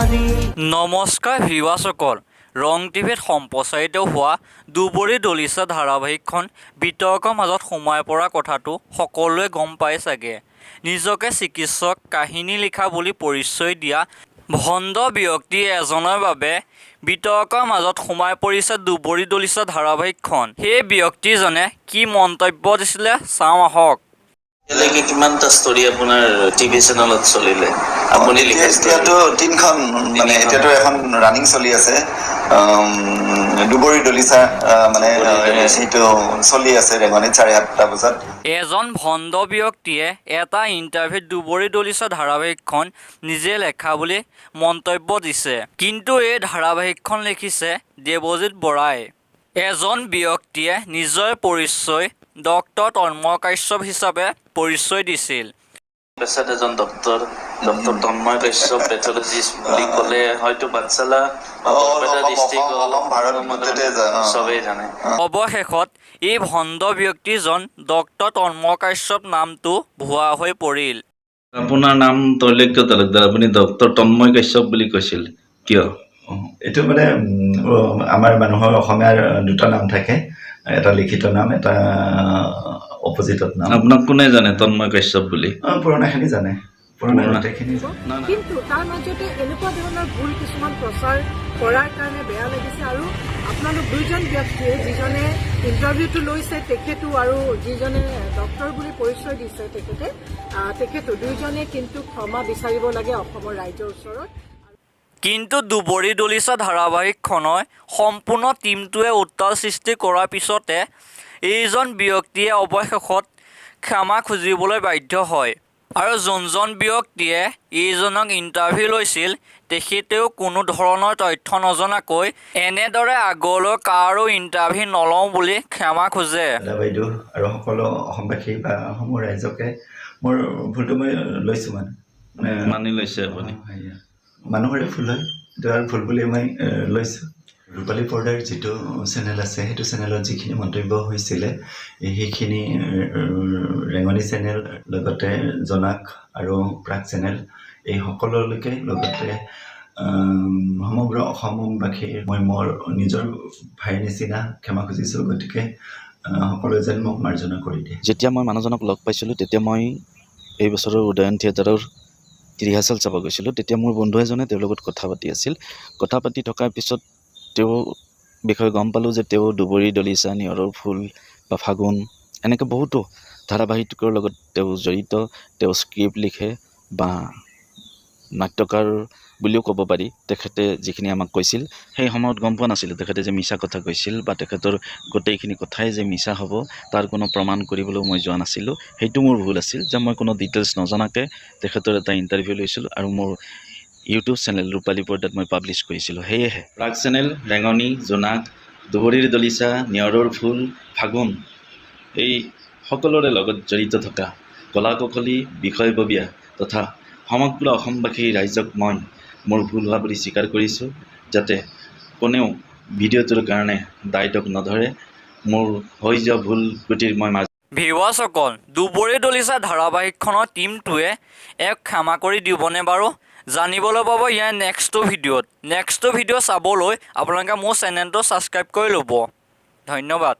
নমস্কাৰ ভিউৱাৰসকল, ৰং টিভিত সম্প্ৰচাৰিত হোৱা দুবৰি দলিচা ধাৰাবাহিকখন বিতৰ্কৰ মাজত সোমাই পৰা কথাটো সকলোৱে গম পায় চাগে। নিজকে চিকিৎসক, কাহিনী লিখা বুলি পৰিচয় দিয়া ভণ্ড ব্যক্তি এজনৰ বাবে বিতৰ্কৰ মাজত সোমাই পৰিছে দুবৰি দলিচা ধাৰাবাহিকখন। সেই ব্যক্তিজনে কি মন্তব্য দিছিলে চাওঁ আহক। এলৈকে কিমানটা ষ্টৰী আপোনাৰ টিভি চেনেলত চলিলে? আপুনি এতিয়াতো তিনখন মানে এতিয়াতো এখন ৰানিং চলি আছে, দুবৰি দলিচা মানে সেইটো চলি আছে ৰেঙনিত 7:30 বজাত। এজন ভণ্ড ব্যক্তিয়ে এটা ইণ্টাৰভিউত দুবৰি দলিচা ধাৰাবাহিকখন নিজে লেখা বুলি মন্তব্য দিছে। কিন্তু এই ধাৰাবাহিকখন লিখিছে দেৱজিৎ বৰাই। এজন ব্যক্তিয়ে নিজৰ পৰিচয় ডক্টৰ তন্ময় কাশ্যপ হিচাপে পৰিচয় দিছিল। পেছাত এজন ডক্টৰ তন্ময় কাশ্যপ পেথলজিষ্ট বুলি ক'লে হয়তো বাটচালা চবেই জানে। অৱশেষত এই ভণ্ড ব্যক্তিজন ডক্টৰ তন্ময় কাশ্যপ নামটো ভুৱা হৈ পৰিল। আপোনাৰ নাম তৈলক্য তালুকদাৰ, আপুনি ডক্টৰ তন্ময় কাশ্যপ বুলি কৈছিল কিয়? এইটো মানে আমাৰ মানুহৰ অসমীয়াৰ দুটা নাম থাকে, এটা লিখিত নাম, এটা অপজিটত নাম। আপোনাক কোনে জানে তন্ময় কাশ্যপ বুলি? পুৰণাখিনি জানে, কিন্তু তাৰ মাজতে এনেকুৱা ধৰণৰ ভুল কিছুমান প্ৰচাৰ কৰাৰ কাৰণে বেয়া লাগিছে। আৰু আপোনালোক দুইজন ব্যক্তিয়ে যিজনে ইণ্টাৰভিউটো লৈছে তেখেতো আৰু যিজনে ডক্টৰ বুলি পৰিচয় দিছে তেখেতো দুইজনে কিন্তু ক্ষমা বিচাৰিব লাগে অসমৰ ৰাইজৰ ওচৰত। কিন্তু দুবৰি দলিচা ধাৰাবাহিকখনৰ সম্পূৰ্ণ টীমটোৱে উত্তাল সৃষ্টি কৰাৰ পিছতে এইজন ব্যক্তিয়ে অৱশেষত ক্ষমা খুজিবলৈ বাধ্য হয়। আৰু যোনজন ব্যক্তিয়ে এইজনক ইণ্টাৰভিউ লৈছিল তেখেতেও কোনো ধৰণৰ তথ্য নজনাকৈ এনেদৰে আগলৈ কাৰো ইণ্টাৰভিউ নলওঁ বুলি ক্ষমা খোজে। বাইদেউ আৰু সকলো অসমবাসী বা অসমৰ ৰাইজকে মোৰ ভুলটো মই লৈছোঁ, মানে মানি লৈছে আপুনি? মানুহৰে ভুল হয়, এইটো আৰু ভুল বুলি মই লৈছোঁ। ৰূপালী পৰ্দাৰ যিটো চেনেল আছে সেইটো চেনেলত যিখিনি মন্তব্য হৈছিলে সেইখিনি ৰেঙনি চেনেল, লগতে জনাক আৰু প্ৰাগ চেনেল, এই সকলোলৈকে, লগতে সমগ্ৰ অসমবাসীৰ মই মোৰ নিজৰ ভাইৰ নিচিনা ক্ষমা খুজিছোঁ। গতিকে সকলোৱে যেন মোক মাৰ্জনা কৰি দিয়ে। যেতিয়া মই মানুহজনক লগ পাইছিলোঁ তেতিয়া মই এই বছৰৰ উদয়ন থিয়েটাৰৰ ৰিহাৰ্চেল চাব গৈছিলোঁ। তেতিয়া মোৰ বন্ধু এজনে তেওঁৰ লগত কথা পাতি আছিল। কথা পাতি থকাৰ পিছত তেওঁৰ বিষয়ে গম পালোঁ যে তেওঁ দুবৰি দলিচা, নিয়ৰৰ ফুল বা ফাগুন এনেকৈ বহুতো ধাৰাবাহিকৰ লগত তেওঁ জড়িত। তেওঁ স্ক্ৰিপ্ট লিখে বা নাট্যকাৰ বুলিও ক'ব পাৰি। তেখেতে যিখিনি আমাক কৈছিল সেই সময়ত গম পোৱা নাছিলোঁ তেখেতে যে মিছা কথা কৈছিল বা তেখেতৰ গোটেইখিনি কথাই যে মিছা হ'ব তাৰ কোনো প্ৰমাণ কৰিবলৈ মই যোৱা নাছিলোঁ। সেইটো মোৰ ভুল আছিল যে মই কোনো ডিটেইলছ নজনাকৈ তেখেতৰ এটা ইণ্টাৰভিউ লৈছিলোঁ আৰু মোৰ ইউটিউব চেনেল ৰূপালী পৰ্দাত মই পাব্লিছ কৰিছিলোঁ। সেয়েহে প্ৰাগ চেনেল, ৰেঙনি, জোনাক, দুবৰিৰ দলিচা, নিয়ৰৰ ফুল, ফাগুন এই সকলোৰে লগত জড়িত থকা কলা-কৌশলী বিষয়ববীয়া তথা সমগ্ৰ অসমবাসী ৰাইজক মই মোৰ ভুল হোৱা বুলি স্বীকাৰ কৰিছোঁ, যাতে কোনেও ভিডিঅ'টোৰ কাৰণে দায়িত্ব নধৰে। মোৰ হৈ যোৱা ভুল ত্ৰুটিৰ মই ভিউৱাৰসকল, দুবৰি দলিচা ধাৰাবাহিকখনৰ টীমটোৱে এক ক্ষমা কৰি দিবনে বাৰু? জানিবলৈ পাব ইয়াৰ নেক্সট ভিডিঅ' চাবলৈ আপোনালোকে মোৰ চেনেলটো ছাবস্ক্ৰাইব কৰি ল'ব। ধন্যবাদ।